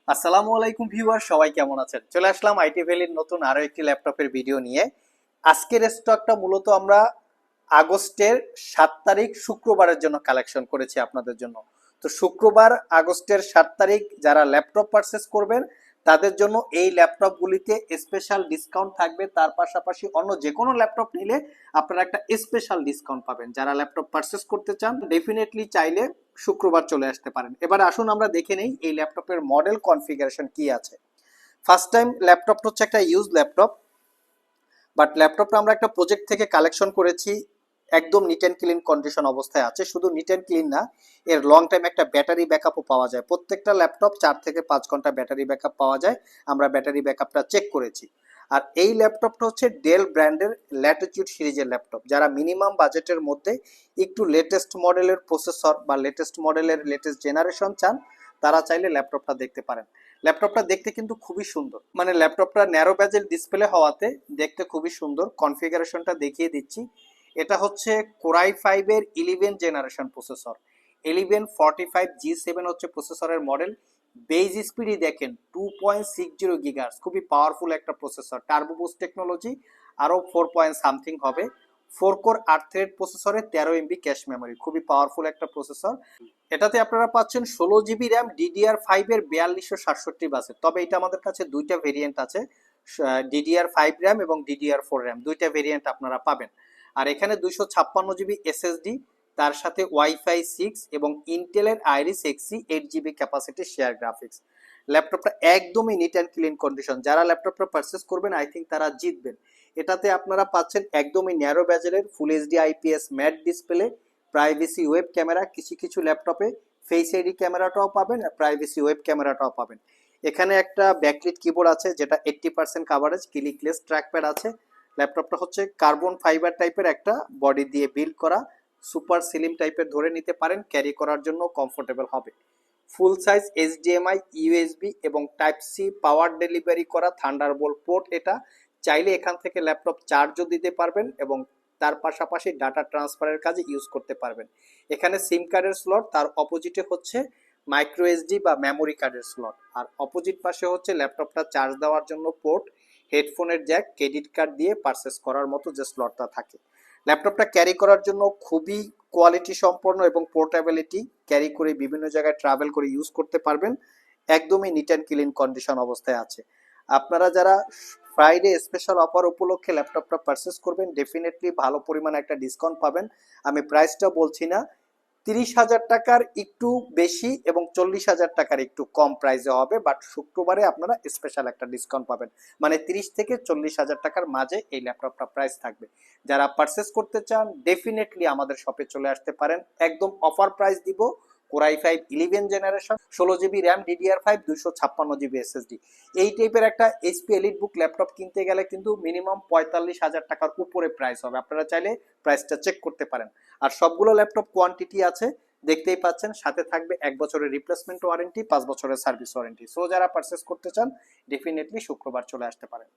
আসসালামু আলাইকুম ভিউয়ার, সবাই কেমন আছেন? চলে আসলাম আইটি ভ্যালির নতুন আরো একটি ল্যাপটপের ভিডিও নিয়ে। আজকের স্টকটা মূলত আমরা আগস্টের 7 তারিখ শুক্রবারের জন্য কালেকশন করেছি আপনাদের জন্য। তো শুক্রবার আগস্টের 7 তারিখ যারা ল্যাপটপ পারচেস করবেন তাদের জন্য এই ল্যাপটপগুলিতে স্পেশাল ডিসকাউন্ট থাকবে। তার পাশাপাশি অন্য যে কোনো ল্যাপটপ নিলে আপনারা একটা স্পেশাল ডিসকাউন্ট পাবেন। যারা ল্যাপটপ পারচেস করতে চান ডেফিনেটলি চাইলে শুক্রবার চলে আসতে পারেন। এবার আসুন আমরা দেখে নেই এই ল্যাপটপের মডেল কনফিগারেশন কি আছে। ফার্স্ট টাইম ল্যাপটপটা হচ্ছে একটা ইউজ ল্যাপটপ, বাট ল্যাপটপটা আমরা একটা প্রজেক্ট থেকে কালেকশন করেছি। একদম নিট অ্যান্ড ক্লিন কন্ডিশন অবস্থায় আছে। শুধু নিট অ্যান্ড ক্লিন না, এর লং টাইম একটা ব্যাটারি ব্যাকআপও পাওয়া যায়। প্রত্যেকটা ল্যাপটপ 4 থেকে 5 ঘন্টা ব্যাটারি ব্যাকআপ পাওয়া যায়। আমরা ব্যাটারি ব্যাকআপটা চেক করেছি। আর এই ল্যাপটপটা হচ্ছে ডেল ব্র্যান্ডের ল্যাটিটিউড সিরিজের ল্যাপটপ। যারা মিনিমাম বাজেটের মধ্যে একটু লেটেস্ট মডেলের প্রসেসর বা লেটেস্ট মডেলের লেটেস্ট জেনারেশন চান, তারা চাইলে ল্যাপটপটা দেখতে পারেন। ল্যাপটপটা দেখতে কিন্তু খুবই সুন্দর, মানে ল্যাপটপটা ন্যারো ব্যাজেল ডিসপ্লে হওয়াতে দেখতে খুবই সুন্দর। কনফিগারেশনটা দেখিয়ে দিচ্ছি। এটা হচ্ছে কোরাই 5 এর 11 জেনারেশন প্রসেসর। 1145G7 হচ্ছে প্রসেসরের মডেল। বেজ স্পিডই দেখেন 2.60 গিগাহার্টজ, খুবই পাওয়ারফুল একটা প্রসেসর। টার্বো বুস্ট টেকনোলজি আরও 4 পয়েন্ট সামথিং হবে। 4 কোর 8 থ্রেড প্রসেসরে 13 MB ক্যাশ মেমোরি, খুবই পাওয়ারফুল একটা প্রসেসর। এটাতে আপনারা পাচ্ছেন 16 GB র্যাম, DDR5 এর 4267 বাসের। তবে এটা আমাদের কাছে দুইটা ভেরিয়েন্ট আছে, DDR5 র্যাম এবং DDR4 র্যাম, দুইটা ভেরিয়েন্ট আপনারা পাবেন। আর এখানে 256 GB SSD, তার সাথে ওয়াইফাই 6 এবং ইন্টেলের Iris Xe 8 GB capacity share graphics. ল্যাপটপটা একদমই নিট অ্যান্ড ক্লিন কন্ডিশন। যারা ল্যাপটপটা পারচেস করবেন আই থিঙ্ক তারা জিতবেন। এটাতে আপনারা পাচ্ছেন একদমই ন্যারো ব্যাজেলের full HD IPS matte display, privacy web camera, কিছু কিছু ল্যাপটপে ফেস আইডি ক্যামেরাটাও পাবেন আর প্রাইভেসি ওয়েব ক্যামেরাটাও পাবেন। এখানে একটা ব্যাকলিট কিবোর্ড আছে যেটা 80% কাভারেজ, ক্লিকলেস ট্র্যাকপ্যাড আছে। ল্যাপটপটা হচ্ছে কার্বন ফাইবার টাইপের একটা বডি দিয়ে বিল্ড করা, সুপার স্লিম টাইপের ধরে নিতে পারেন, ক্যারি করার জন্য কমফোর্টেবল হবে। ফুল সাইজ HDMI, USB এবং টাইপ সি পাওয়ার ডেলিভারি করা থান্ডারবোল্ট পোর্ট। এটা চাইলে এখান থেকে ল্যাপটপ চার্জও দিতে পারবেন এবং তার পাশাপাশি ডাটা ট্রান্সফারের কাজে ইউজ করতে পারবেন। এখানে সিম কার্ডের স্লট, তার অপোজিটে হচ্ছে মাইক্রো এসডি বা মেমোরি কার্ডের স্লট, আর অপোজিট পাশে হচ্ছে ল্যাপটপটা চার্জ দেওয়ার জন্য পোর্ট, হেডফোনের জ্যাক, ক্রেডিট কার্ড দিয়ে পারচেস করার মতো যে স্লটটা থাকে। ল্যাপটপটা ক্যারি করার জন্য খুবই কোয়ালিটি সম্পন্ন এবং পোর্টেবিলিটি, ক্যারি করে বিভিন্ন জায়গায় ট্রাভেল করে ইউজ করতে পারবেন। একদমই নিট অ্যান্ড ক্লিন কন্ডিশন অবস্থায় আছে। আপনারা যারা ফ্রাইডে স্পেশাল অফার উপলক্ষে ল্যাপটপটা পারচেস করবেন ডেফিনেটলি ভালো পরিমাণে একটা ডিসকাউন্ট পাবেন। আমি প্রাইসটা বলছি না, 30,000 টাকার একটু বেশি এবং 40,000 টাকার একটু কম প্রাইসে হবে, বাট শুক্রবারে আপনারা স্পেশাল একটা ডিসকাউন্ট পাবেন। মানে 30 থেকে 40,000 টাকার মাঝে এই ল্যাপটপটা প্রাইস থাকবে। যারা পারচেস করতে চান ডেফিনেটলি আমাদের শপে চলে আসতে পারেন। একদম অফার প্রাইস দিব। Core i 5 11 generation, 16 GB RAM, DDR5, 256 GB SSD। এই টাইপের একটা HP এলিট বুক ল্যাপটপ কিনতে গেলে কিন্তু মিনিমাম 45,000 টাকার উপরে প্রাইস হবে। আপনারা চাইলে প্রাইসটা চেক করতে পারেন। আর সবগুলো ল্যাপটপ কোয়ান্টিটি আছে, দেখতেই পাচ্ছেন। সাথে থাকবে 1 বছরের রিপ্লেসমেন্ট ওয়ারেন্টি, 5 বছরের সার্ভিস ওয়ারেন্টি। সো যারা পারচেস করতে চান ডেফিনেটলি শুক্রবার চলে আসতে পারেন।